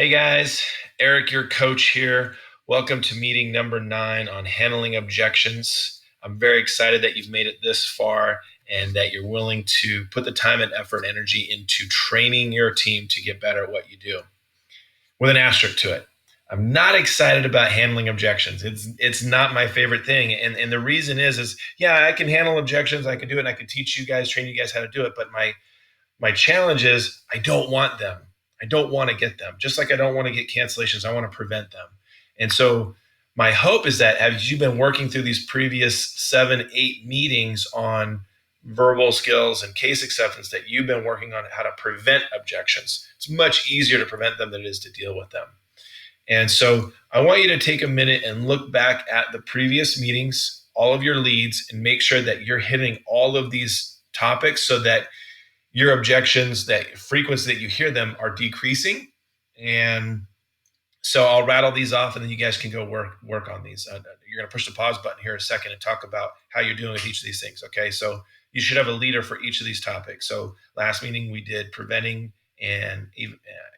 Hey guys, Eric, your coach here. Welcome to meeting number 9 on handling objections. I'm very excited that you've made it this far and that you're willing to put the time and effort and energy into training your team to get better at what you do. With an asterisk to it, I'm not excited about handling objections. It's not my favorite thing, and the reason is yeah, I can handle objections. I can do it, and I can teach you guys, train you guys how to do it. But my challenge is I don't want them. I don't want to get them. Just like I don't want to get cancellations, I want to prevent them. And so my hope is that as you've been working through these previous 7, 8 meetings on verbal skills and case acceptance, that you've been working on how to prevent objections. It's much easier to prevent them than it is to deal with them. And so I want you to take a minute and look back at the previous meetings, all of your leads, and make sure that you're hitting all of these topics so that your objections, that frequency that you hear them, are decreasing. And so I'll rattle these off, and then you guys can go work on these. You're going to push the pause button here in a second and talk about how you're doing with each of these things. Okay, so you should have a leader for each of these topics. So last meeting we did preventing and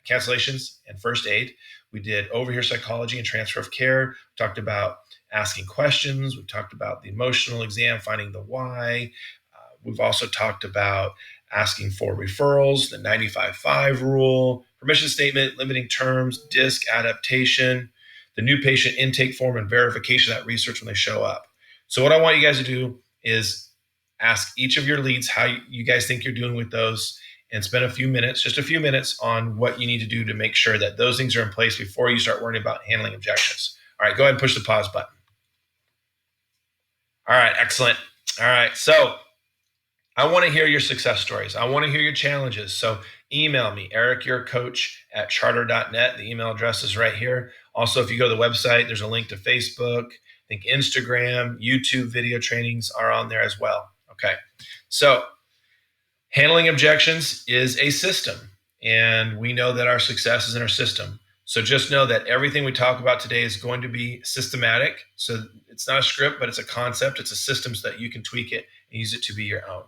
cancellations and first aid. We did overhear psychology and transfer of care. We talked about asking questions. We talked about the emotional exam, finding the why. We've also talked about asking for referrals, the 95-5 rule, permission statement, limiting terms, DISC adaptation, the new patient intake form, and verification of that research when they show up. So what I want you guys to do is ask each of your leads how you guys think you're doing with those, and spend a few minutes, just a few minutes, on what you need to do to make sure that those things are in place before you start worrying about handling objections. All right, go ahead and push the pause button. All right, excellent. All right, so I want to hear your success stories. I want to hear your challenges. So email me, ericyourcoach@charter.net. The email address is right here. Also, if you go to the website, there's a link to Facebook. I think Instagram, YouTube video trainings are on there as well. Okay, so handling objections is a system, and we know that our success is in our system. So just know that everything we talk about today is going to be systematic. So it's not a script, but it's a concept. It's a system so that you can tweak it and use it to be your own.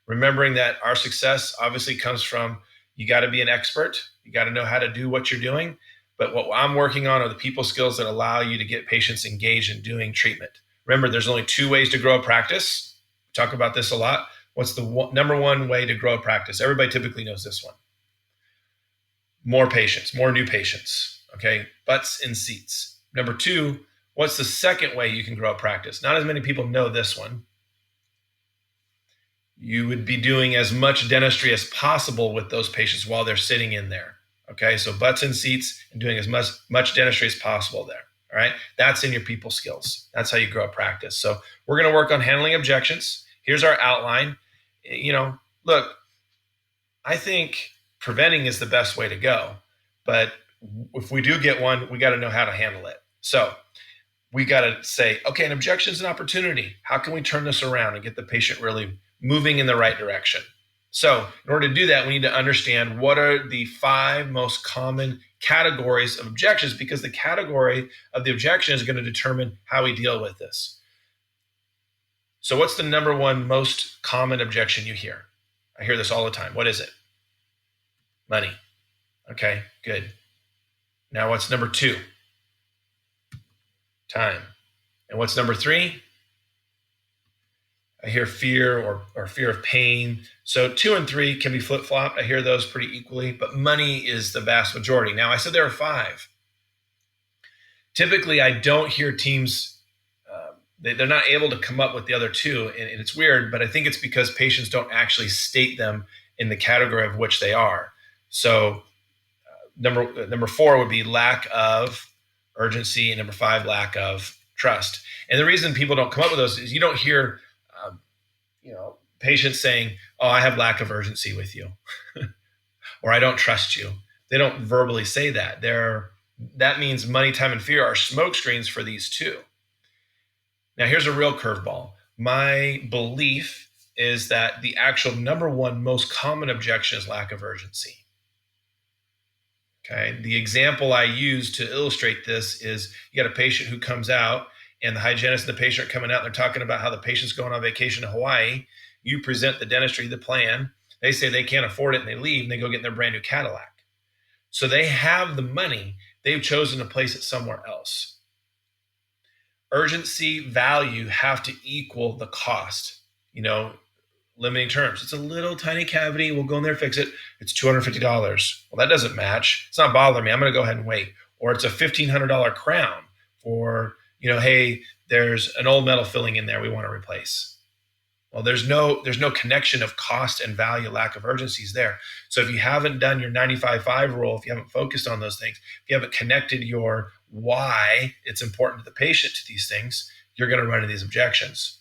Remembering that our success obviously comes from, you got to be an expert. You got to know how to do what you're doing. But what I'm working on are the people skills that allow you to get patients engaged in doing treatment. Remember, there's only 2 ways to grow a practice. We talk about this a lot. What's the number one way to grow a practice? Everybody typically knows this one. More patients, more new patients. Okay, butts in seats. Number 2, what's the second way you can grow a practice? Not as many people know this one. You would be doing as much dentistry as possible with those patients while they're sitting in there. Okay, so butts in seats and doing as much dentistry as possible there. All right, that's in your people skills. That's how you grow a practice. So we're going to work on handling objections. Here's our outline. Look, I think preventing is the best way to go, but if we do get one, we got to know how to handle it. So we got to say, okay, an objection is an opportunity. How can we turn this around and get the patient really moving in the right direction? So in order to do that, we need to understand what are the 5 most common categories of objections, because the category of the objection is going to determine how we deal with this. So what's the number 1 most common objection you hear? I hear this all the time. What is it? Money. Okay, good. Now what's number 2? Time. And what's number 3? I hear fear or fear of pain. So 2 and 3 can be flip-flopped. I hear those pretty equally, but money is the vast majority. Now, I said there are 5. Typically, I don't hear teams, they're not able to come up with the other 2, and it's weird, but I think it's because patients don't actually state them in the category of which they are. So number 4 would be lack of urgency, and number 5, lack of trust. And the reason people don't come up with those is you don't hear patients saying, oh, I have lack of urgency with you, or I don't trust you. They don't verbally say that. That means money, time, and fear are smoke screens for these 2. Now, here's a real curveball. My belief is that the actual number 1 most common objection is lack of urgency. Okay, the example I use to illustrate this is you got a patient who comes out, and the hygienist and the patient are coming out, and they're talking about how the patient's going on vacation to Hawaii. You present the dentistry, the plan. They say they can't afford it, and they leave, and they go get their brand new Cadillac. So they have the money. They've chosen to place it somewhere else. Urgency, value have to equal the cost. Limiting terms. It's a little tiny cavity. We'll go in there, fix it. It's $250. Well, that doesn't match. It's not bothering me. I'm going to go ahead and wait. Or it's a $1,500 crown for, hey, there's an old metal filling in there we want to replace. Well, there's no connection of cost and value, lack of urgency is there. So if you haven't done your 95-5 rule, if you haven't focused on those things, if you haven't connected your why it's important to the patient to these things, you're going to run into these objections.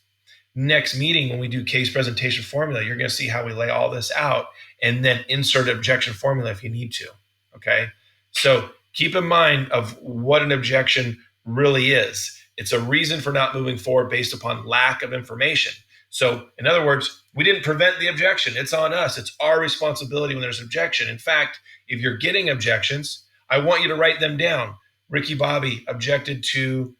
Next meeting, when we do case presentation formula, you're going to see how we lay all this out and then insert objection formula if you need to. Okay. So keep in mind of what an objection really is. It's a reason for not moving forward based upon lack of information. So in other words, we didn't prevent the objection. It's on us. It's our responsibility when there's objection. In fact, if you're getting objections, I want you to write them down. Ricky Bobby objected to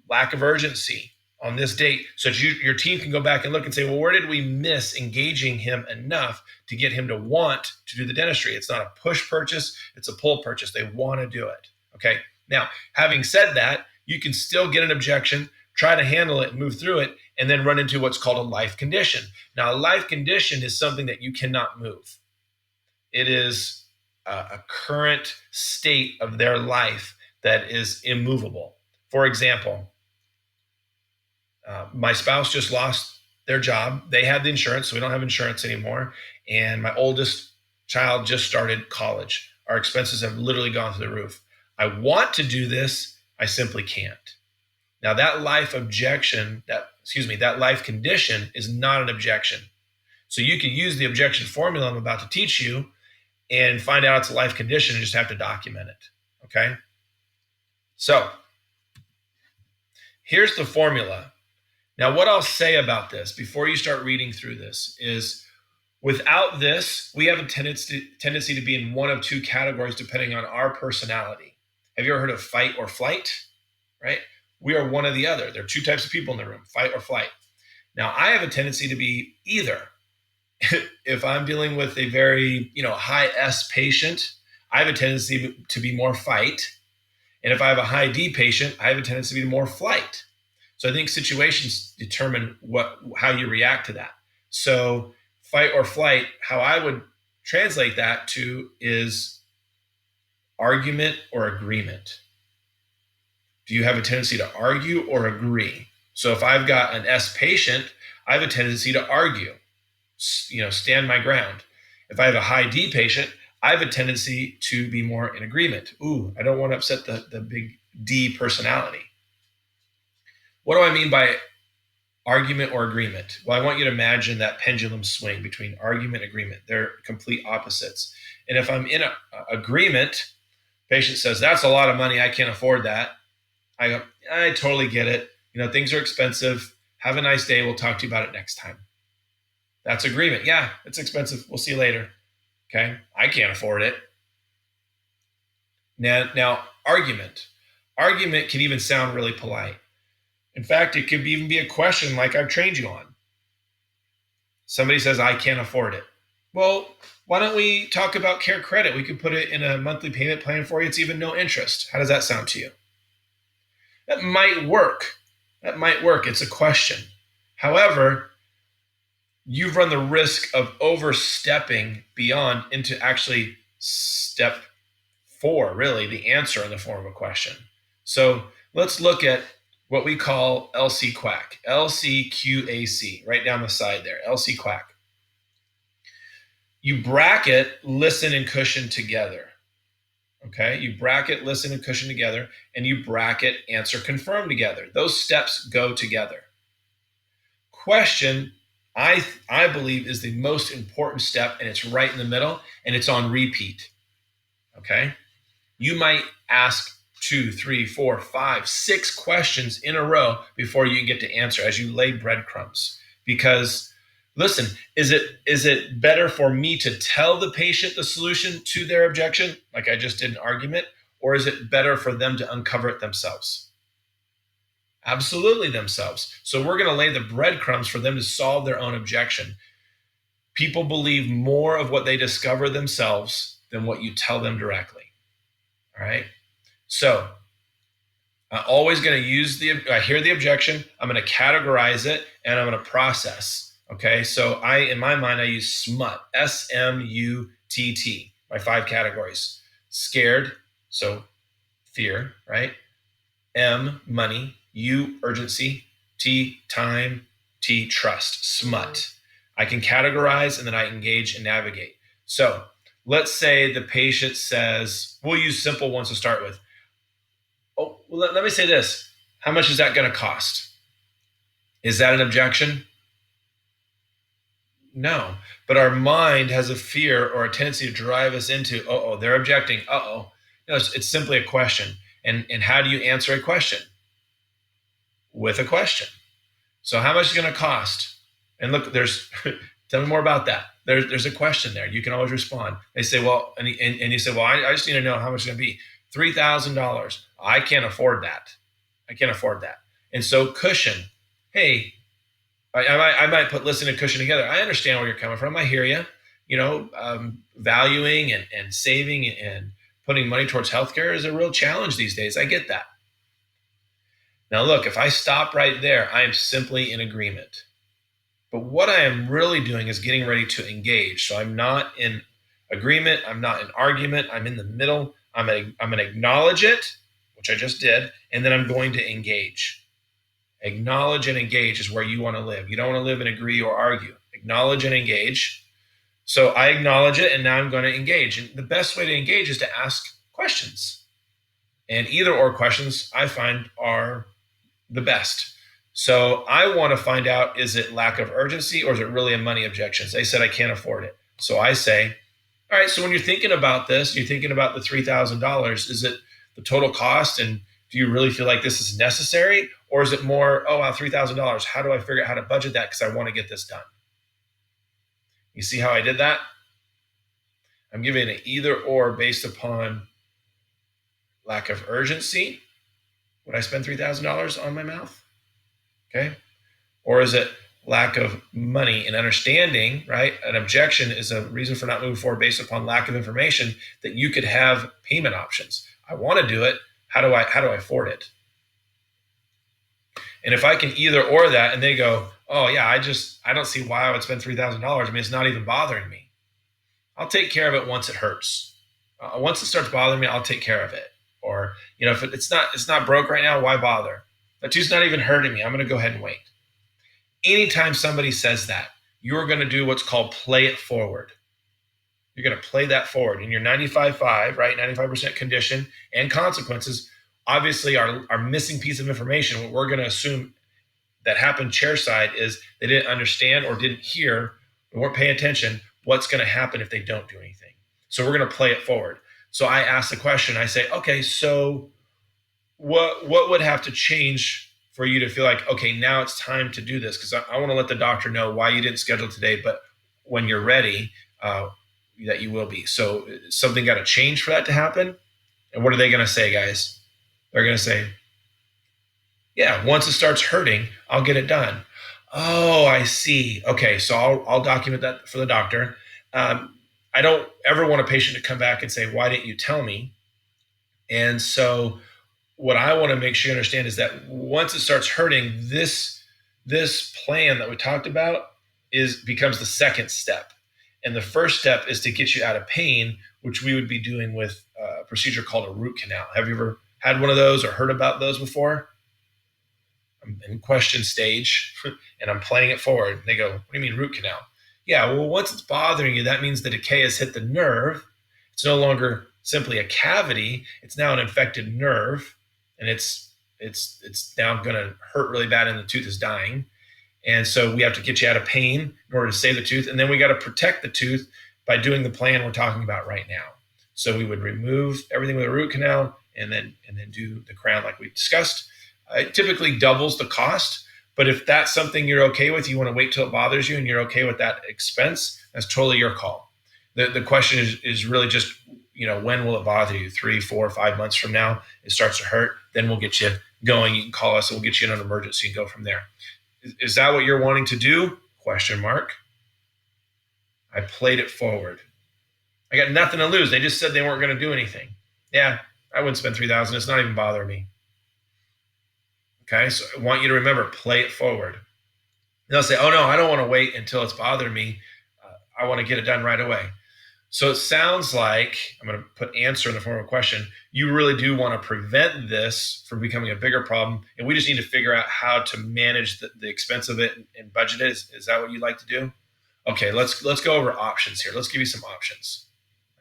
lack of urgency on this date, so that your team can go back and look and say, well, where did we miss engaging him enough to get him to want to do the dentistry? It's not a push purchase, it's a pull purchase. They want to do it. Okay. Now, having said that, you can still get an objection, try to handle it, move through it, and then run into what's called a life condition. Now, a life condition is something that you cannot move. It is a current state of their life that is immovable. For example, my spouse just lost their job. They had the insurance, so we don't have insurance anymore. And my oldest child just started college. Our expenses have literally gone through the roof. I want to do this. I simply can't. Now that life condition is not an objection. So you can use the objection formula I'm about to teach you and find out it's a life condition and just have to document it. Okay. So here's the formula. Now, what I'll say about this before you start reading through this is without this, we have a tendency to be in one of two categories depending on our personality. Have you ever heard of fight or flight? Right? We are one or the other. There are two types of people in the room, fight or flight. Now, I have a tendency to be either. If I'm dealing with a very, high S patient, I have a tendency to be more fight. And if I have a high D patient, I have a tendency to be more flight. So I think situations determine how you react to that. So fight or flight, how I would translate that to is argument or agreement. Do you have a tendency to argue or agree? So if I've got an S patient, I have a tendency to argue, stand my ground. If I have a high D patient, I have a tendency to be more in agreement. I don't want to upset the big D personality. What do I mean by argument or agreement? Well, I want you to imagine that pendulum swing between argument and agreement. They're complete opposites. And if I'm in a agreement, patient says, that's a lot of money. I can't afford that. I go, I totally get it. Things are expensive. Have a nice day. We'll talk to you about it next time. That's agreement. Yeah, it's expensive. We'll see you later. Okay. I can't afford it. Now argument. Argument can even sound really polite. In fact, it could even be a question like I've trained you on. Somebody says, I can't afford it. Well, why don't we talk about Care Credit? We could put it in a monthly payment plan for you. It's even no interest. How does that sound to you? That might work. It's a question. However, you've run the risk of overstepping beyond into actually step 4, really, the answer in the form of a question. So let's look at what we call LC-QAC, LCQAC, right down the side there, LC-QAC. You bracket listen and cushion together, okay? You bracket listen and cushion together, and you bracket answer confirm together. Those steps go together. Question, I believe, is the most important step, and it's right in the middle, and it's on repeat, okay? You might ask 2, 3, 4, 5, 6 questions in a row before you get to answer as you lay breadcrumbs. Because listen, is it better for me to tell the patient the solution to their objection, like I just did an argument, or is it better for them to uncover it themselves? Absolutely themselves. So we're going to lay the breadcrumbs for them to solve their own objection. People believe more of what they discover themselves than what you tell them directly. All right. So I'm always going to I hear the objection, I'm going to categorize it, and I'm going to process. Okay. So in my mind, I use SMUTT, SMUTT, my 5 categories. Scared, so fear, right? M, money, U, urgency, T, time, T, trust, SMUTT. I can categorize and then I engage and navigate. So let's say the patient says, we'll use simple ones to start with. Oh, well, let me say this. How much is that going to cost? Is that an objection? No. But our mind has a fear or a tendency to drive us into, they're objecting. No, it's simply a question. And how do you answer a question? With a question. So how much is it going to cost? And look, tell me more about that. There's a question there. You can always respond. They say, well, and you say, well, I just need to know how much it's going to be. $3,000. I can't afford that. And so cushion. Hey, I might put listen and cushion together. I understand where you're coming from. I hear you. Valuing and saving and putting money towards healthcare is a real challenge these days. I get that. Now, look, if I stop right there, I am simply in agreement. But what I am really doing is getting ready to engage. So I'm not in agreement. I'm not in argument. I'm in the middle. I'm going to acknowledge it, which I just did, and then I'm going to engage. Acknowledge and engage is where you want to live. You don't want to live and agree or argue. Acknowledge and engage. So I acknowledge it, and now I'm going to engage. And the best way to engage is to ask questions. And either or questions I find are the best. So I want to find out, is it lack of urgency or is it really a money objection? They said I can't afford it. So I say, all right, so when you're thinking about this, you're thinking about the $3,000, is it the total cost? And do you really feel like this is necessary? Or is it more, $3,000. How do I figure out how to budget that because I want to get this done? You see how I did that? I'm giving an either or based upon lack of urgency. Would I spend $3,000 on my mouth? Okay. Or is it lack of money and understanding, right? An objection is a reason for not moving forward based upon lack of information that you could have payment options. I want to do it. How do I afford it? And if I can either or that and they go, oh yeah, I don't see why I would spend $3,000. I mean, it's not even bothering me. I'll take care of it once it hurts. Once it starts bothering me, I'll take care of it. Or, if it's not broke right now, why bother? That tooth's not even hurting me. I'm going to go ahead and wait. Anytime somebody says that, you're going to do what's called play it forward. You're going to play that forward. In your 95.5, right, 95% condition and consequences, obviously our missing piece of information, what we're going to assume that happened chair side is they didn't understand or didn't hear, or weren't paying attention, what's going to happen if they don't do anything. So we're going to play it forward. So I ask the question, I say, okay, so what would have to change for you to feel like, okay, now it's time to do this? Because I want to let the doctor know why you didn't schedule today, but when you're ready, that you will be. So something got to change for that to happen. And what are they going to say, guys? They're going to say, yeah, once it starts hurting, I'll get it done. Oh, I see. Okay, so I'll document that for the doctor. I don't ever want a patient to come back and say, why didn't you tell me? And so what I want to make sure you understand is that once it starts hurting, this plan that we talked about becomes the second step. And the first step is to get you out of pain, which we would be doing with a procedure called a root canal. Have you ever had one of those or heard about those before? I'm in question stage and I'm playing it forward. And they go, what do you mean root canal? Yeah, well, once it's bothering you, that means the decay has hit the nerve. It's no longer simply a cavity. It's now an infected nerve. And it's now going to hurt really bad and the tooth is dying. And so we have to get you out of pain in order to save the tooth. And then we got to protect the tooth by doing the plan we're talking about right now. So we would remove everything with a root canal and then do the crown like we discussed. It typically doubles the cost. But if that's something you're okay with, you want to wait till it bothers you and you're okay with that expense, that's totally your call. The question is really just, when will it bother you? 3, 4, 5 months from now, it starts to hurt. Then we'll get you going. You can call us and we'll get you in an emergency and go from there. Is that what you're wanting to do? Question mark. I played it forward. I got nothing to lose. They just said they weren't going to do anything. Yeah, I wouldn't spend $3,000. It's not even bothering me. Okay, so I want you to remember, play it forward. And they'll say, oh no, I don't want to wait until it's bothering me. I want to get it done right away. So it sounds like, I'm going to put answer in the form of a question, you really do want to prevent this from becoming a bigger problem, and we just need to figure out how to manage the expense of it and budget it. Is that what you'd like to do? Okay, let's go over options here. Let's give you some options.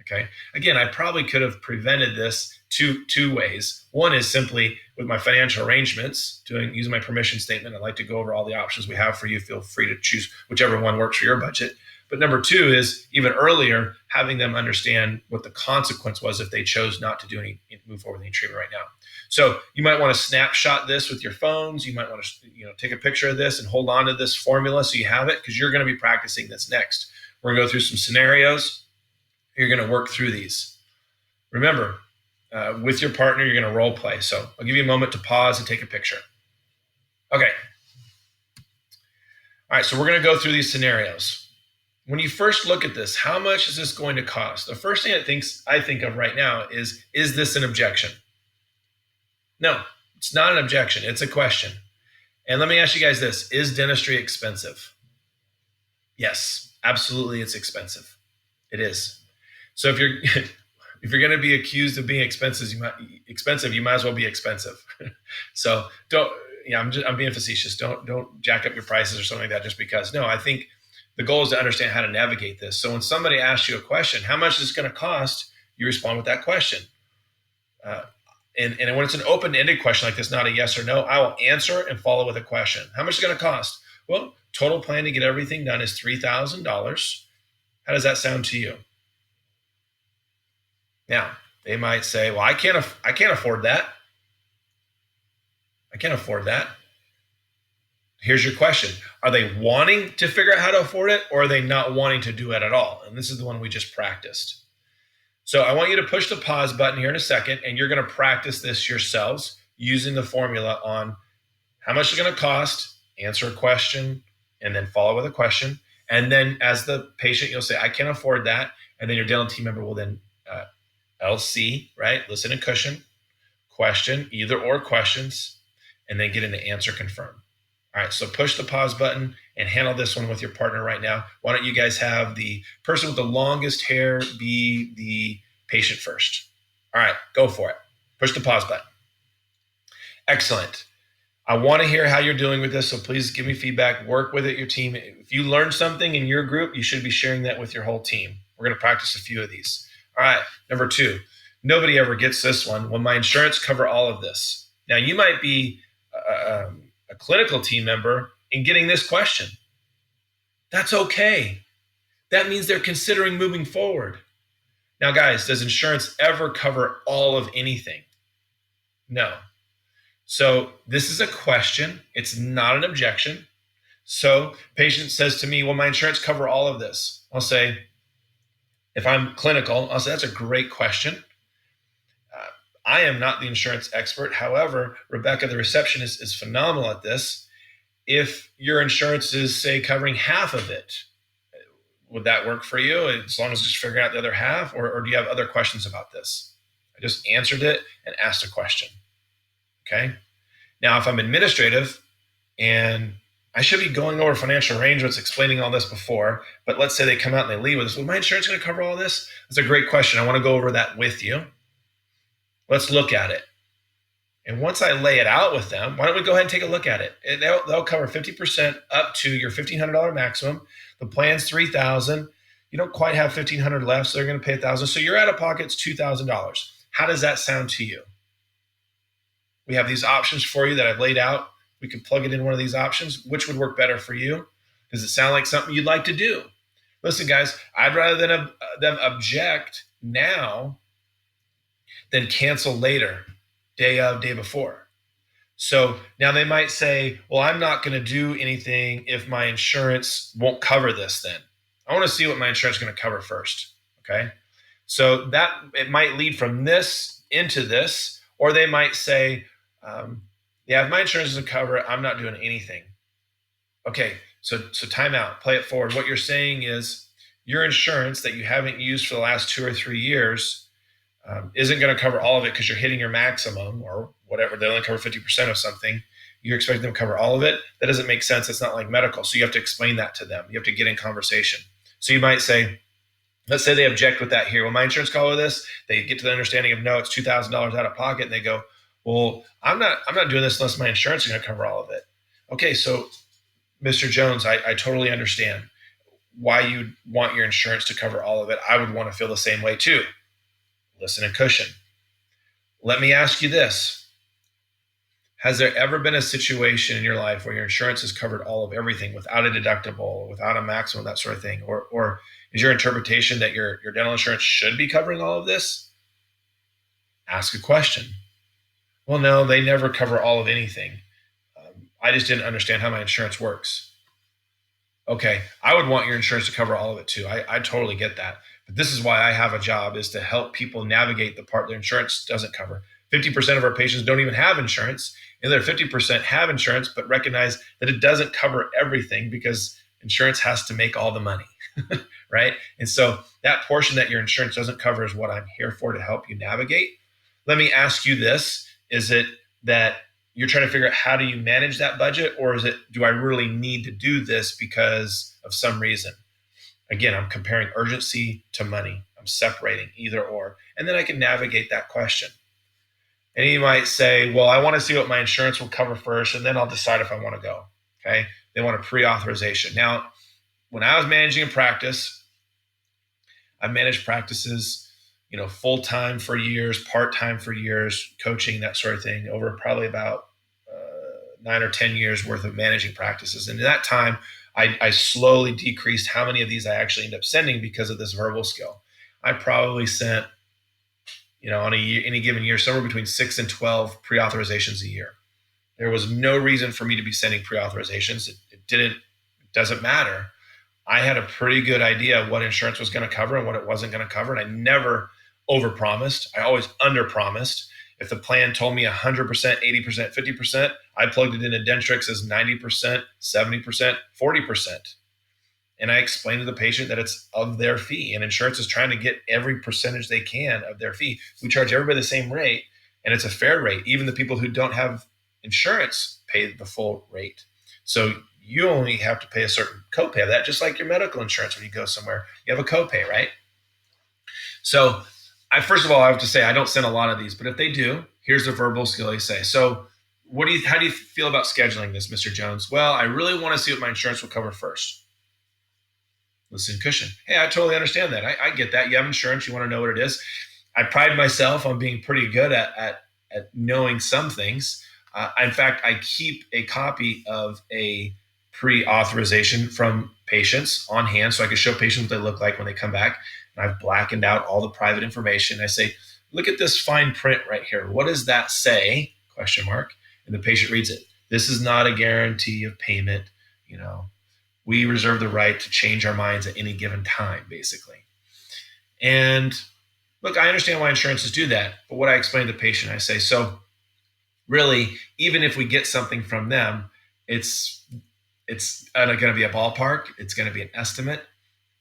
Okay. Again, I probably could have prevented this two ways. One is simply with my financial arrangements, using my permission statement. I'd like to go over all the options we have for you. Feel free to choose whichever one works for your budget. But number two is even earlier, having them understand what the consequence was if they chose not to move forward with any treatment right now. So you might want to snapshot this with your phones. You might want to take a picture of this and hold on to this formula so you have it, because you're going to be practicing this next. We're going to go through some scenarios. You're going to work through these. Remember, with your partner, you're going to role play. So I'll give you a moment to pause and take a picture. Okay. All right, so we're going to go through these scenarios. When you first look at this, how much is this going to cost? The first thing I think of right now is this an objection? No, it's not an objection. It's a question. And let me ask you guys this. Is dentistry expensive? Yes, absolutely it's expensive. It is. So if you're going to be accused of being expensive, you might as well be expensive. So I'm being facetious. Don't jack up your prices or something like that just because. No, I think the goal is to understand how to navigate this. So when somebody asks you a question, how much is it going to cost? You respond with that question. And when it's an open-ended question like this, not a yes or no, I will answer and follow with a question. How much is it going to cost? Well, total plan to get everything done is $3,000. How does that sound to you? Now, they might say, well, I can't afford that. I can't afford that. Here's your question. Are they wanting to figure out how to afford it, or are they not wanting to do it at all? And this is the one we just practiced. So I want you to push the pause button here in a second, and you're going to practice this yourselves using the formula on how much it's going to cost, answer a question, and then follow with a question. And then as the patient, you'll say, I can't afford that. And then your dental team member will then LC, right? Listen and cushion, question, either or questions, and then get into answer confirm. All right, so push the pause button and handle this one with your partner right now. Why don't you guys have the person with the longest hair be the patient first? All right, go for it. Push the pause button. Excellent. I want to hear how you're doing with this, so please give me feedback. Work with it, your team. If you learned something in your group, you should be sharing that with your whole team. We're going to practice a few of these. All right, number two. Nobody ever gets this one. Will my insurance cover all of this? Now, you might be a clinical team member in getting this question. That's okay. That means they're considering moving forward. Now, guys, does insurance ever cover all of anything? No. So this is a question. It's not an objection. So patient says to me, will my insurance cover all of this? I'll say, if I'm clinical, I'll say, that's a great question. I am not the insurance expert. However, Rebecca, the receptionist, is phenomenal at this. If your insurance is, say, covering half of it, would that work for you as long as just figuring out the other half? Or do you have other questions about this? I just answered it and asked a question. Okay. Now, if I'm administrative and I should be going over financial arrangements, explaining all this before, but let's say they come out and they leave with this. Well, my insurance going to cover all this? That's a great question. I want to go over that with you. Let's look at it. And once I lay it out with them, why don't we go ahead and take a look at it? They'll cover 50% up to your $1,500 maximum. The plan's $3,000. You don't quite have $1,500 left, so they're going to pay $1,000. So your out of pocket's $2,000. How does that sound to you? We have these options for you that I've laid out. We could plug it in one of these options. Which would work better for you? Does it sound like something you'd like to do? Listen, guys, I'd rather them object now than cancel later, day of, day before. So now they might say, well, I'm not going to do anything if my insurance won't cover this then. I want to see what my insurance is going to cover first, okay? So that it might lead from this into this, or they might say, yeah, if my insurance doesn't cover it, I'm not doing anything. Okay, so time out, play it forward. What you're saying is your insurance that you haven't used for the last 2 or 3 years isn't going to cover all of it because you're hitting your maximum or whatever. They only cover 50% of something. You're expecting them to cover all of it. That doesn't make sense. It's not like medical. So you have to explain that to them. You have to get in conversation. So you might say, let's say they object with that here. Will my insurance cover this? They get to the understanding of no, it's $2,000 out of pocket, and they go, well, I'm not doing this unless my insurance is going to cover all of it. Okay, so Mr. Jones, I totally understand why you want your insurance to cover all of it. I would want to feel the same way too. Listen and cushion. Let me ask you this. Has there ever been a situation in your life where your insurance has covered all of everything without a deductible, without a maximum, that sort of thing? Or is your interpretation that your dental insurance should be covering all of this? Ask a question. Well, no, they never cover all of anything. I just didn't understand how my insurance works. Okay, I would want your insurance to cover all of it too. I totally get that. But this is why I have a job, is to help people navigate the part their insurance doesn't cover. 50% of our patients don't even have insurance. And the other 50% have insurance, but recognize that it doesn't cover everything because insurance has to make all the money, right? And so that portion that your insurance doesn't cover is what I'm here for, to help you navigate. Let me ask you this. Is it that you're trying to figure out how do you manage that budget, or is it, do I really need to do this because of some reason? Again, I'm comparing urgency to money. I'm separating either or, and then I can navigate that question. And you might say, well, I want to see what my insurance will cover first, and then I'll decide if I want to go. Okay. They want a pre-authorization. Now, when I was managing a practice, I managed practices, full-time for years, part-time for years, coaching, that sort of thing, over probably about 9 or 10 years worth of managing practices. And in that time, I slowly decreased how many of these I actually end up sending because of this verbal skill. I probably sent, on any given year, somewhere between 6 and 12 pre-authorizations a year. There was no reason for me to be sending pre-authorizations. It doesn't matter. I had a pretty good idea of what insurance was going to cover and what it wasn't going to cover. And I never overpromised. I always underpromised. If the plan told me 100%, 80%, 50%, I plugged it into Dentrix as 90%, 70%, 40%. And I explained to the patient that it's of their fee, and insurance is trying to get every percentage they can of their fee. We charge everybody the same rate, and it's a fair rate. Even the people who don't have insurance pay the full rate. So you only have to pay a certain copay of that, just like your medical insurance. When you go somewhere, you have a copay, right? So first of all, I have to say, I don't send a lot of these, but if they do, here's a verbal skill you say. So how do you feel about scheduling this, Mr. Jones? Well, I really want to see what my insurance will cover first. Listen, cushion. Hey, I totally understand that. I get that. You have insurance. You want to know what it is. I pride myself on being pretty good at knowing some things. In fact, I keep a copy of a pre-authorization from patients on hand so I can show patients what they look like when they come back. And I've blackened out all the private information. I say, look at this fine print right here. What does that say? ? And the patient reads it. This is not a guarantee of payment. We reserve the right to change our minds at any given time, basically. And look, I understand why insurances do that. But what I explain to the patient, I say, so really, even if we get something from them, it's going to be a ballpark. It's going to be an estimate.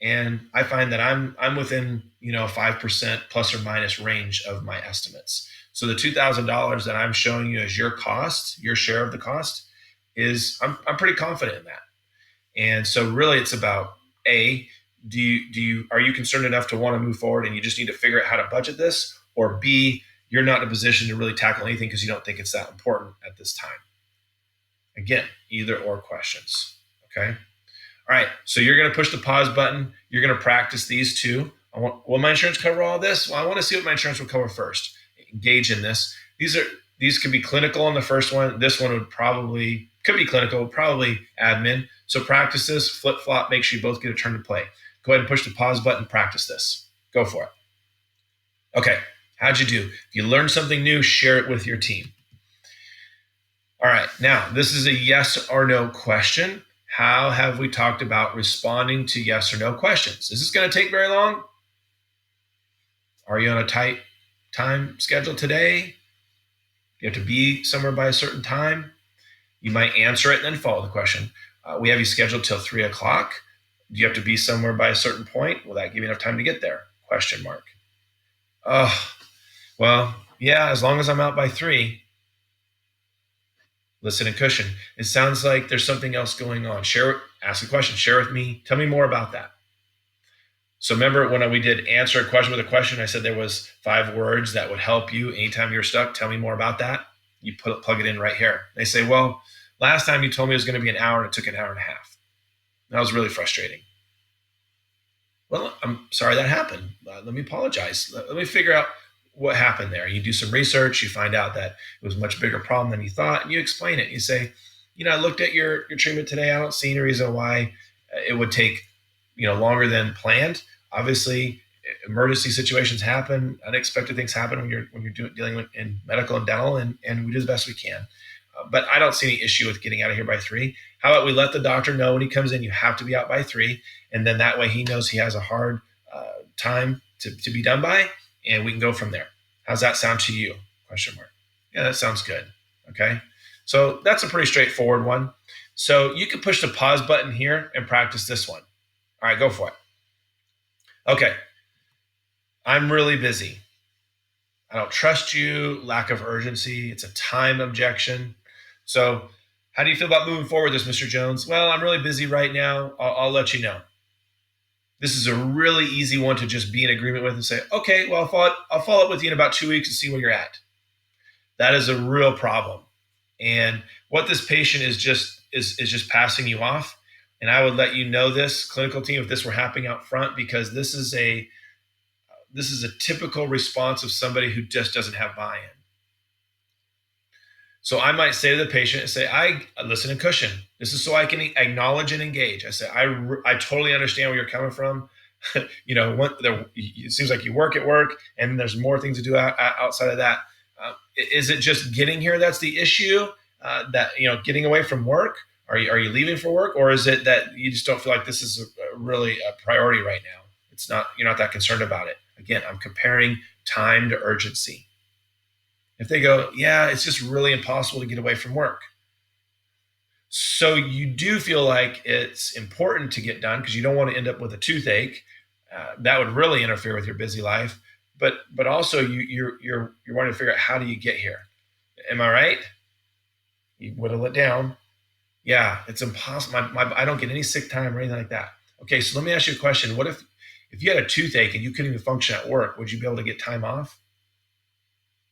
And I find that I'm within, 5% plus or minus range of my estimates. So the $2,000 that I'm showing you as your cost, your share of the cost, is I'm pretty confident in that. And so really it's about A, are you concerned enough to want to move forward and you just need to figure out how to budget this? Or B, you're not in a position to really tackle anything because you don't think it's that important at this time. Again, either or questions. Okay. All right. So you're going to push the pause button. You're going to practice these two. Will my insurance cover all this? Well, I want to see what my insurance will cover first. Engage in this. These could be clinical on the first one. This one could be clinical, probably admin. So practice this, flip-flop, make sure you both get a turn to play. Go ahead and push the pause button, practice this. Go for it. Okay, how'd you do? If you learned something new, share it with your team. All right, now this is a yes or no question. How have we talked about responding to yes or no questions? Is this going to take very long? Are you on a tight time schedule today? You have to be somewhere by a certain time. You might answer it and then follow the question. We have you scheduled till 3 o'clock. Do you have to be somewhere by a certain point? Will that give you enough time to get there? Question mark. Oh, well, yeah, as long as I'm out by 3. Listen and cushion. It sounds like there's something else going on. Ask a question. Share with me. Tell me more about that. So remember when we did answer a question with a question, I said there was 5 words that would help you anytime you're stuck. Tell me more about that. You plug it in right here. They say, well, last time you told me it was going to be an hour and it took an hour and a half. That was really frustrating. Well, I'm sorry that happened. Let me apologize. Let me figure out what happened there. You do some research. You find out that it was a much bigger problem than you thought, and you explain it. You say, I looked at your treatment today. I don't see any reason why it would take longer than planned. Obviously, emergency situations happen, unexpected things happen when you're dealing with in medical and dental, and we do the best we can. But I don't see any issue with getting out of here by 3. How about we let the doctor know when he comes in, you have to be out by 3, and then that way he knows he has a hard time to be done by, and we can go from there. How's that sound to you? Question mark. Yeah, that sounds good. Okay. So that's a pretty straightforward one. So you can push the pause button here and practice this one. All right, go for it. Okay. I'm really busy. I don't trust you. Lack of urgency. It's a time objection. So how do you feel about moving forward with this, Mr. Jones? Well, I'm really busy right now. I'll let you know. This is a really easy one to just be in agreement with and say, okay, well, I'll follow up with you in about 2 weeks and see where you're at. That is a real problem. And what this patient is just passing you off. And I would let you know this, clinical team, if this were happening out front, because this is a typical response of somebody who just doesn't have buy-in. So I might say to the patient, I listen and cushion. This is so I can acknowledge and engage. I say, I totally understand where you're coming from. It seems like you work at work and there's more things to do outside of that. Is it just getting here that's the issue? Getting away from work? Are you leaving for work? Or is it that you just don't feel like this is really a priority right now? You're not that concerned about it. Again, I'm comparing time to urgency. If they go, yeah, it's just really impossible to get away from work. So you do feel like it's important to get done because you don't want to end up with a toothache. That would really interfere with your busy life. But also you're wanting to figure out, how do you get here? Am I right? You whittle it down. Yeah, it's impossible. I don't get any sick time or anything like that. Okay, so let me ask you a question. What if you had a toothache and you couldn't even function at work? Would you be able to get time off?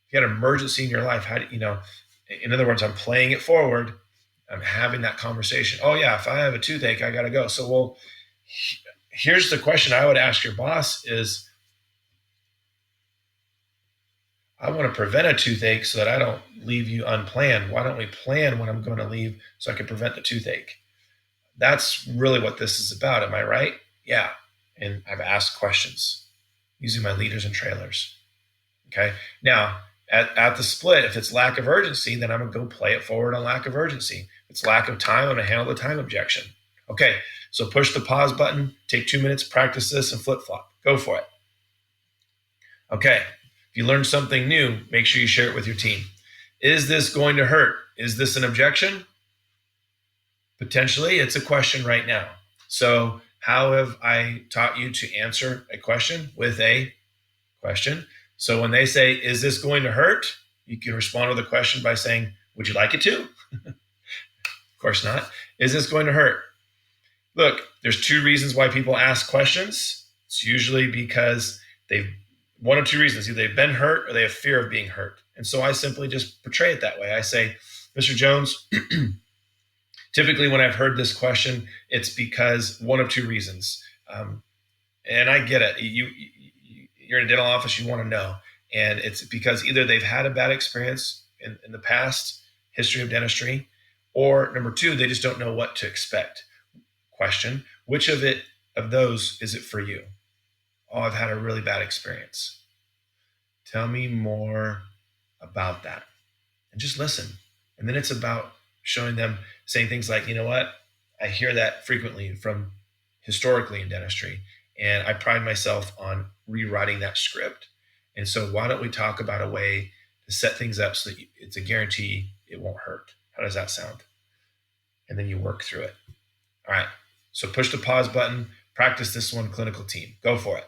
If you had an emergency in your life, how do in other words, I'm playing it forward. I'm having that conversation. Oh yeah, if I have a toothache, I got to go. So, here's the question I would ask your boss is, I want to prevent a toothache so that I don't leave you unplanned. Why don't we plan when I'm going to leave so I can prevent the toothache? That's really what this is about. Am I right? Yeah. And I've asked questions using my leaders and trailers. Okay. Now, at the split, if it's lack of urgency, then I'm going to go play it forward on lack of urgency. If it's lack of time, I'm going to handle the time objection. Okay. So push the pause button, take 2 minutes, practice this, and flip-flop. Go for it. Okay. If you learn something new, make sure you share it with your team. Is this going to hurt? Is this an objection? Potentially, it's a question right now. So how have I taught you to answer a question with a question? So when they say, is this going to hurt? You can respond with a question by saying, would you like it to? Of course not. Is this going to hurt? Look, there's 2 reasons why people ask questions. It's usually because one of 2 reasons. Either they've been hurt or they have fear of being hurt. And so I simply just portray it that way. I say, Mr. Jones, typically when I've heard this question, it's because one of 2 reasons. And I get it. You're in a dental office, you want to know. And it's because either they've had a bad experience in the past, history of dentistry, or number 2, they just don't know what to expect. Question, which of those is it for you? Oh, I've had a really bad experience. Tell me more about that. And just listen. And then it's about showing them, saying things like, you know what? I hear that frequently from historically in dentistry. And I pride myself on rewriting that script. And so why don't we talk about a way to set things up so that it's a guarantee it won't hurt? How does that sound? And then you work through it. All right. So push the pause button, practice this one, clinical team. Go for it.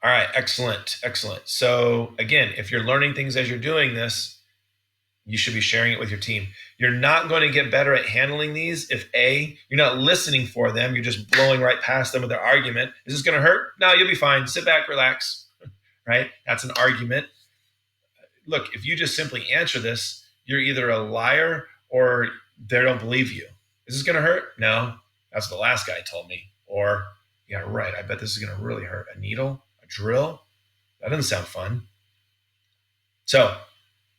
All right, excellent, excellent. So again, if you're learning things as you're doing this, you should be sharing it with your team. You're not going to get better at handling these if A, you're not listening for them, you're just blowing right past them with their argument. Is this going to hurt? No, you'll be fine. Sit back, relax, right? That's an argument. Look, if you just simply answer this, you're either a liar or they don't believe you. Is this going to hurt? No, that's what the last guy told me. Or, yeah, right, I bet this is going to really hurt. A needle? A drill? That doesn't sound fun. So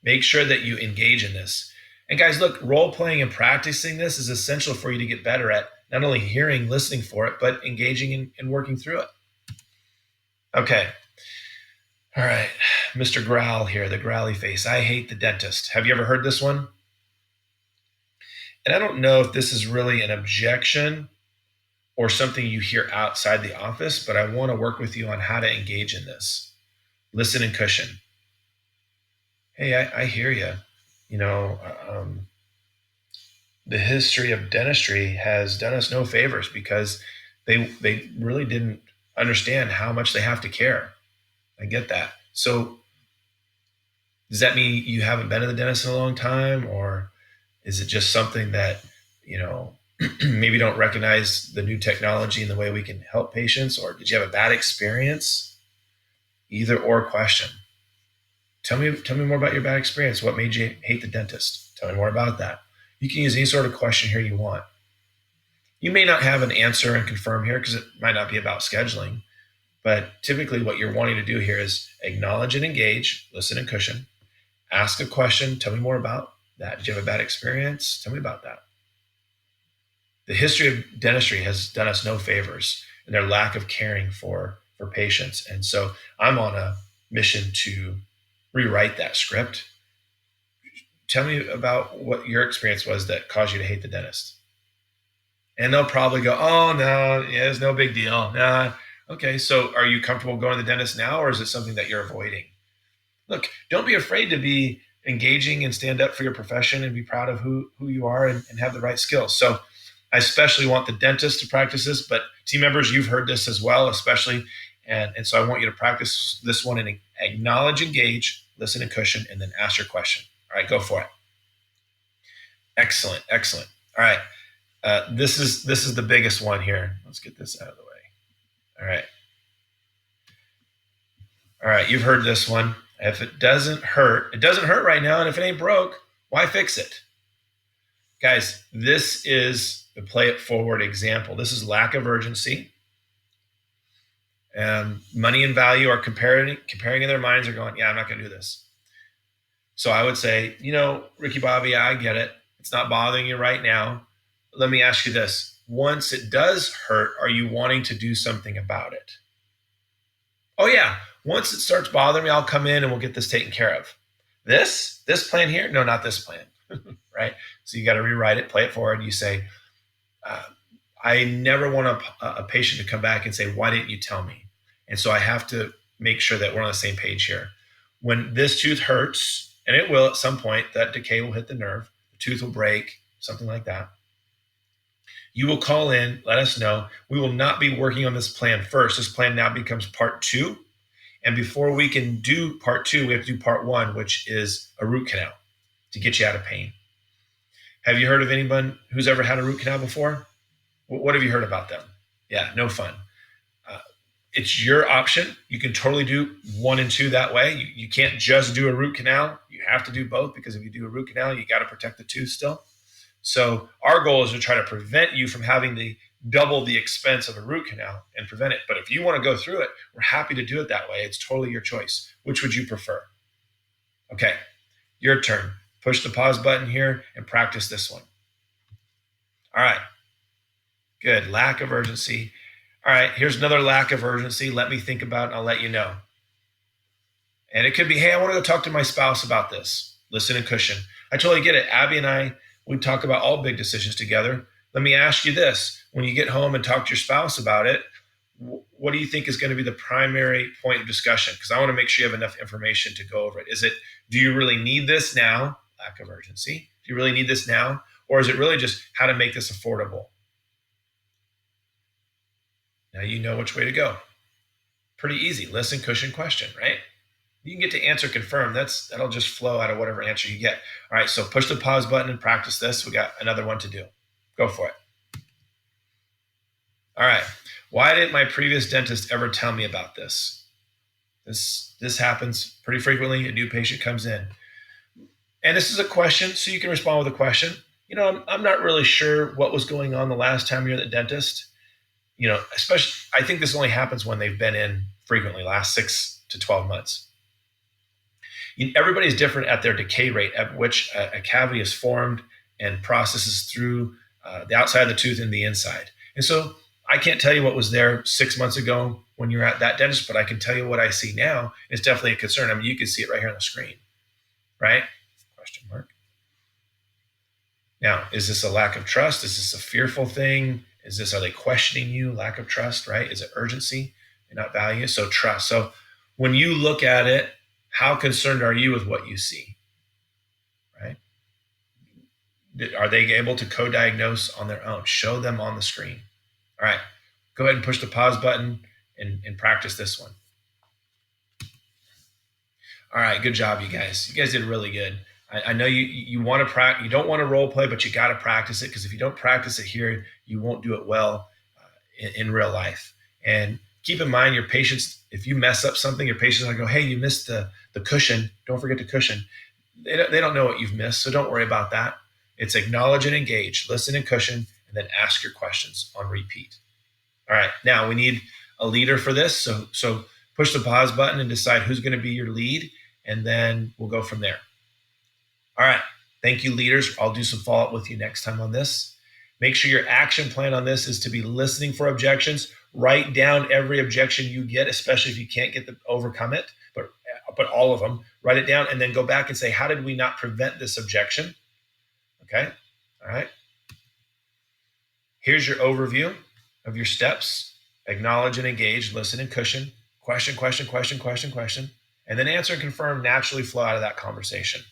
make sure that you engage in this. And guys, look, role playing and practicing this is essential for you to get better at not only hearing, listening for it, but engaging and working through it. Okay. All right. Mr. Growl here, the growly face. I hate the dentist. Have you ever heard this one? And I don't know if this is really an objection or something you hear outside the office, but I want to work with you on how to engage in this. Listen and cushion. Hey, I hear you. The history of dentistry has done us no favors because they really didn't understand how much they have to care. I get that. So does that mean you haven't been to the dentist in a long time, or is it just something that, maybe don't recognize the new technology and the way we can help patients, or did you have a bad experience? Either or question. Tell me more about your bad experience. What made you hate the dentist? Tell me more about that. You can use any sort of question here you want. You may not have an answer and confirm here because it might not be about scheduling, but typically what you're wanting to do here is acknowledge and engage, listen and cushion, ask a question, tell me more about that. Did you have a bad experience? Tell me about that. The history of dentistry has done us no favors in their lack of caring for patients. And so I'm on a mission to rewrite that script. Tell me about what your experience was that caused you to hate the dentist. And they'll probably go, oh, no, yeah, it's no big deal. Nah. Okay, so are you comfortable going to the dentist now, or is it something that you're avoiding? Look, don't be afraid to be engaging and stand up for your profession and be proud of who you are and have the right skills. So I especially want the dentist to practice this, but team members, you've heard this as well, especially. And so I want you to practice this one and acknowledge, engage, listen and cushion, and then ask your question. All right, go for it. Excellent, excellent. All right, this is the biggest one here. Let's get this out of the way. All right, you've heard this one. If it doesn't hurt right now, and if it ain't broke, why fix it? Guys, this is the play it forward example. This is lack of urgency. Money and value are comparing in their minds, are going, yeah, I'm not going to do this. So I would say, Ricky Bobby, I get it. It's not bothering you right now. Let me ask you this. Once it does hurt, are you wanting to do something about it? Oh yeah, once it starts bothering me, I'll come in and we'll get this taken care of. This plan here? No, not this plan, right? So you got to rewrite it, play it forward. You say, I never want a patient to come back and say, why didn't you tell me? And so I have to make sure that we're on the same page here. When this tooth hurts, and it will at some point, that decay will hit the nerve, the tooth will break, something like that. You will call in, let us know. We will not be working on this plan first. This plan now becomes part 2. And before we can do part 2, we have to do part 1, which is a root canal to get you out of pain. Have you heard of anyone who's ever had a root canal before? What have you heard about them? Yeah, no fun. It's your option. You can totally do 1 and 2 that way. You can't just do a root canal. You have to do both, because if you do a root canal, you got to protect the tooth still. So our goal is to try to prevent you from having the double the expense of a root canal and prevent it. But if you want to go through it, we're happy to do it that way. It's totally your choice. Which would you prefer? Okay, your turn. Push the pause button here and practice this one. All right, good. Lack of urgency. All right, here's another lack of urgency. Let me think about it, and I'll let you know. And it could be, hey, I want to go talk to my spouse about this. Listen and cushion. I totally get it. Abby and I, we talk about all big decisions together. Let me ask you this. When you get home and talk to your spouse about it, what do you think is going to be the primary point of discussion? Because I want to make sure you have enough information to go over it. Is it, do you really need this now? Lack of urgency. Do you really need this now? Or is it really just how to make this affordable? Now you know which way to go. Pretty easy. Listen, cushion, question, right? You can get to answer confirm. That'll just flow out of whatever answer you get. All right, so push the pause button and practice this. We got another one to do. Go for it. All right. Why didn't my previous dentist ever tell me about this? This happens pretty frequently. A new patient comes in. And this is a question, so you can respond with a question. I'm not really sure what was going on the last time you're at the dentist. Especially, I think this only happens when they've been in frequently, last 6 to 12 months. Everybody's different at their decay rate at which a cavity is formed and processes through the outside of the tooth and the inside. And so I can't tell you what was there 6 months ago when you're at that dentist, but I can tell you what I see now. It's definitely a concern. I mean, you can see it right here on the screen, right? Question mark. Now, is this a lack of trust? Is this a fearful thing? Are they questioning you? Lack of trust, right? Is it urgency and not value? So trust. So when you look at it, how concerned are you with what you see, right? Are they able to co-diagnose on their own? Show them on the screen. All right, go ahead and push the pause button and practice this one. All right, good job, you guys. You guys did really good. I know you want to practice. You don't want to role play, but you got to practice it, because if you don't practice it here, you won't do it well in real life. And keep in mind, your patients, if you mess up something, your patients are going to go, hey, you missed the cushion. Don't forget the cushion. They don't know what you've missed, so don't worry about that. It's acknowledge and engage, listen and cushion, and then ask your questions on repeat. All right, now we need a leader for this. So push the pause button and decide who's going to be your lead, and then we'll go from there. All right, thank you, leaders. I'll do some follow-up with you next time on this. Make sure your action plan on this is to be listening for objections. Write down every objection you get, especially if you can't get to overcome it, but all of them. Write it down and then go back and say, how did we not prevent this objection? Okay, all right. Here's your overview of your steps. Acknowledge and engage, listen and cushion, question, question, question, question, question, and then answer and confirm naturally flow out of that conversation.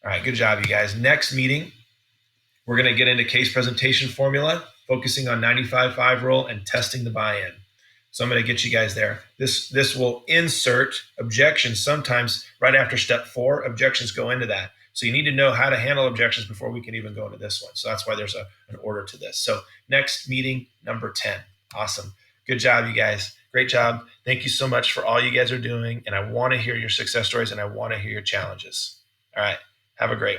All right, good job, you guys. Next meeting, we're going to get into case presentation formula, focusing on 95-5 rule and testing the buy-in. So I'm going to get you guys there. This will insert objections sometimes right after step 4. Objections go into that. So you need to know how to handle objections before we can even go into this one. So that's why there's an order to this. So next meeting, number 10. Awesome. Good job, you guys. Great job. Thank you so much for all you guys are doing. And I want to hear your success stories, and I want to hear your challenges. All right. Have a great one.